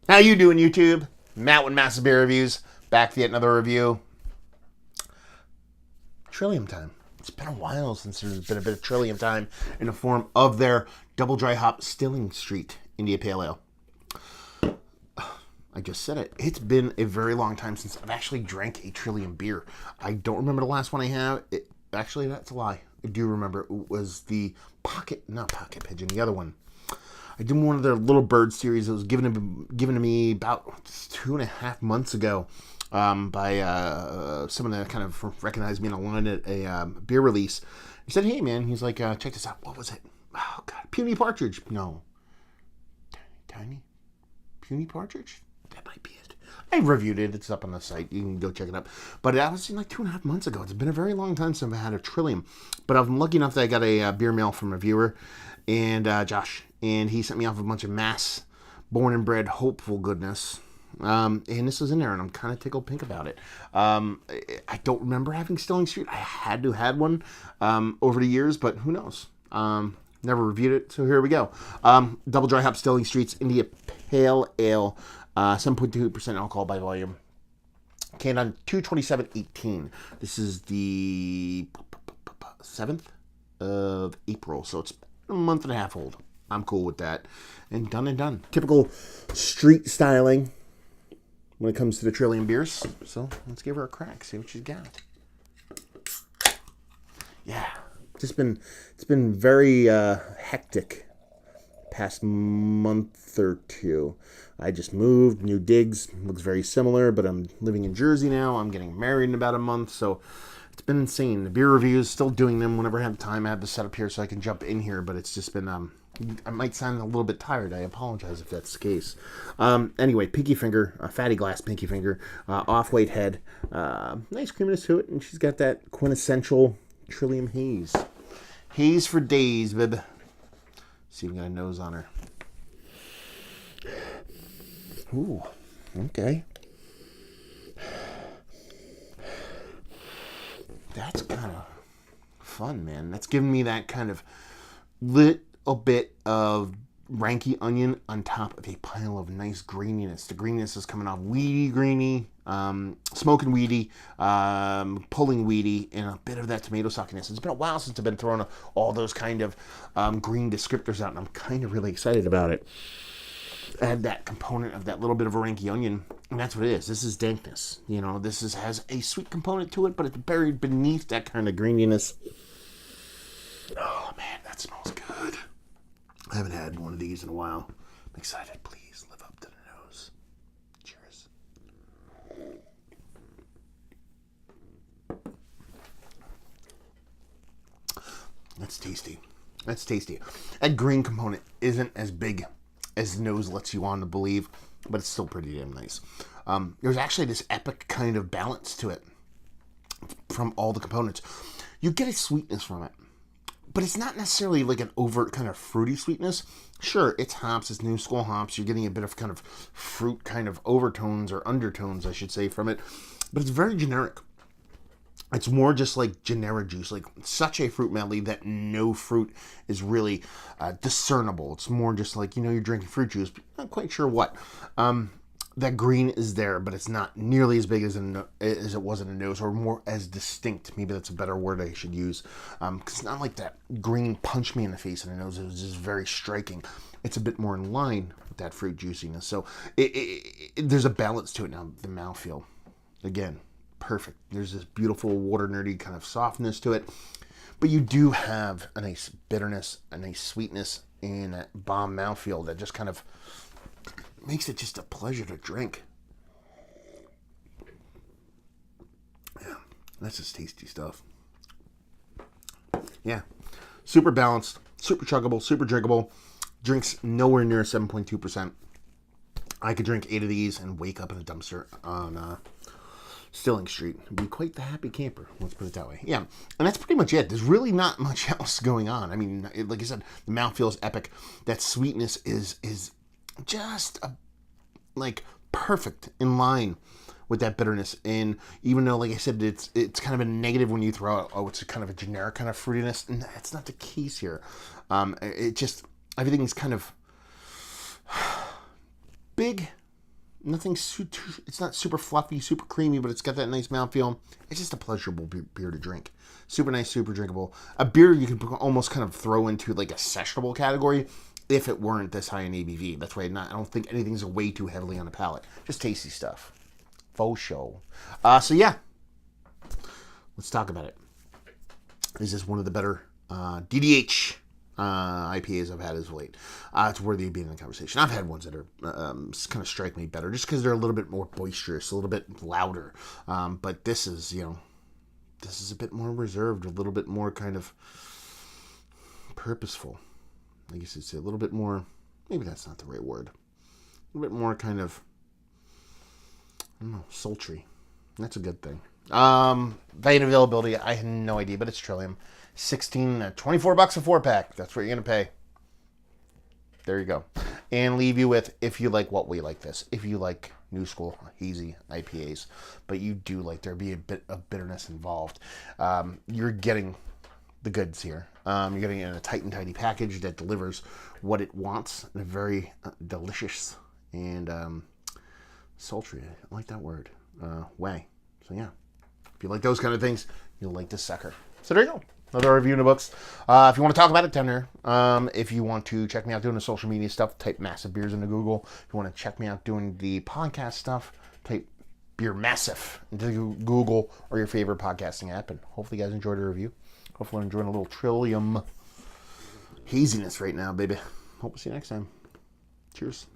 How you doing, YouTube? Matt with Massive Beer Reviews, back for yet another review. Trillium time. It's been a while since there's been a bit of Trillium time in the form of their double dry hop Stillings Street India Pale Ale. I just said it. It's been a very long time since I've actually drank a Trillium beer. I don't remember the last one I have. Actually, that's a lie. I do remember it was the not Pocket Pigeon, the other one. I did one of their Little Bird series that was given to me about 2.5 months ago by someone that kind of recognized me online at a beer release. He said, "Hey, man," he's like, "check this out." What was it? Oh, God. Puny Partridge. No. Tiny? Puny Partridge? That might be it. I reviewed it. It's up on the site. You can go check it out. But that was like 2.5 months ago. It's been a very long time since I've had a Trillium. But I'm lucky enough that I got a beer mail from a viewer, and Josh. And he sent me off a bunch of Mass born and bred hopeful goodness. And this was in there, and I'm kind of tickled pink about it. I don't remember having Stillings Street. I had to had one over the years, but who knows? Never reviewed it, so here we go. Double dry hop Stillings Street's India Pale Ale, 7.2% alcohol by volume. Canned on 2/27/18. This is the 7th of April, so it's a month and a half old. I'm cool with that. And done. Typical street styling when it comes to the Trillium beers. So let's give her a crack, see what she's got. Yeah. It's been very hectic past month or two. I just moved, new digs, looks very similar, but I'm living in Jersey now. I'm getting married in about a month, so it's been insane. The beer reviews, still doing them whenever I have time. I have the setup here so I can jump in here, but it's just been I might sound a little bit tired. I apologize if that's the case. Anyway, pinky finger, fatty glass pinky finger, off-white head, nice creaminess to it, and she's got that quintessential Trillium haze. Haze for days, babe. See if we got a nose on her. Ooh, okay. That's kind of fun, man. That's giving me that kind of little bit of ranky onion on top of a pile of nice greeniness. The greeniness is coming off weedy, greeny, smoking weedy, pulling weedy, and a bit of that tomato sockiness. It's been a while since I've been throwing all those kind of green descriptors out, and I'm kind of really excited about it. Add that component of that little bit of a ranky onion, and that's what it is. This is dankness. You know, this has a sweet component to it, but it's buried beneath that kind of greeniness. Oh, man, that smells good. I haven't had one of these in a while. I'm excited. Please live up to the nose. Cheers. That's tasty. That's tasty. That green component isn't as big as the nose lets you on to believe, but it's still pretty damn nice. There's actually this epic kind of balance to it from all the components. You get a sweetness from it, but it's not necessarily like an overt kind of fruity sweetness. Sure, it's hops, it's new school hops. You're getting a bit of kind of fruit kind of overtones or undertones, I should say, from it, but it's very generic. It's more just like generic juice, like such a fruit medley that no fruit is really discernible. It's more just like, you're drinking fruit juice, but you're not quite sure what. That green is there, but it's not nearly as big as it was in the nose, or more as distinct. Maybe that's a better word I should use. Because it's not like that green punched me in the face in the nose. It was just very striking. It's a bit more in line with that fruit juiciness. So there's a balance to it now. The mouthfeel, again, perfect. There's this beautiful water nerdy kind of softness to it, but you do have a nice bitterness, a nice sweetness, and that bomb mouthfeel that just kind of makes it just a pleasure to drink. Yeah, that's just tasty stuff. Yeah, super balanced, super chuggable, super drinkable. Drinks nowhere near 7.2%. I could drink 8 of these and wake up in a dumpster on Stillings Street. Be quite the happy camper, let's put it that way. Yeah, and that's pretty much it. There's really not much else going on. I mean, like I said, the mouthfeel is epic. That sweetness is just like perfect in line with that bitterness. And even though, like I said, it's kind of a negative when you throw out, it's a kind of a generic kind of fruitiness, and that's not the case here. It just, everything's kind of big It's not super fluffy, super creamy, but it's got that nice mouthfeel. It's just a pleasurable beer to drink. Super nice, super drinkable. A beer you can almost kind of throw into like a sessionable category if it weren't this high in ABV. That's why I don't think anything's way too heavily on the palate. Just tasty stuff. Faux show. So yeah, let's talk about it. This is one of the better DDH IPAs I've had as of late. It's worthy of being in the conversation. I've had ones that are kind of strike me better just because they're a little bit more boisterous, a little bit louder. But this is, this is a bit more reserved, a little bit more kind of purposeful. I guess it's a little bit more, maybe that's not the right word. A little bit more kind of, I don't know, sultry. That's a good thing. Value and availability, I have no idea, but it's Trillium. $24 a 4-pack. That's what you're going to pay. There you go. And leave you with, if you like what we like this, if you like new school, hazy IPAs, but you do like there be a bit of bitterness involved, you're getting the goods here. You're getting it in a tight and tidy package that delivers what it wants in a very delicious and sultry, I like that word, way. So yeah, if you like those kind of things, you'll like this sucker. So there you go. Another review in the books. If you want to talk about it, down there. If you want to check me out doing the social media stuff, type Massive Beers into Google. If you want to check me out doing the podcast stuff, type Beer Massive into Google or your favorite podcasting app. And hopefully you guys enjoyed the review. Hopefully I'm enjoying a little Trillium haziness right now, baby. Hope to see you next time. Cheers.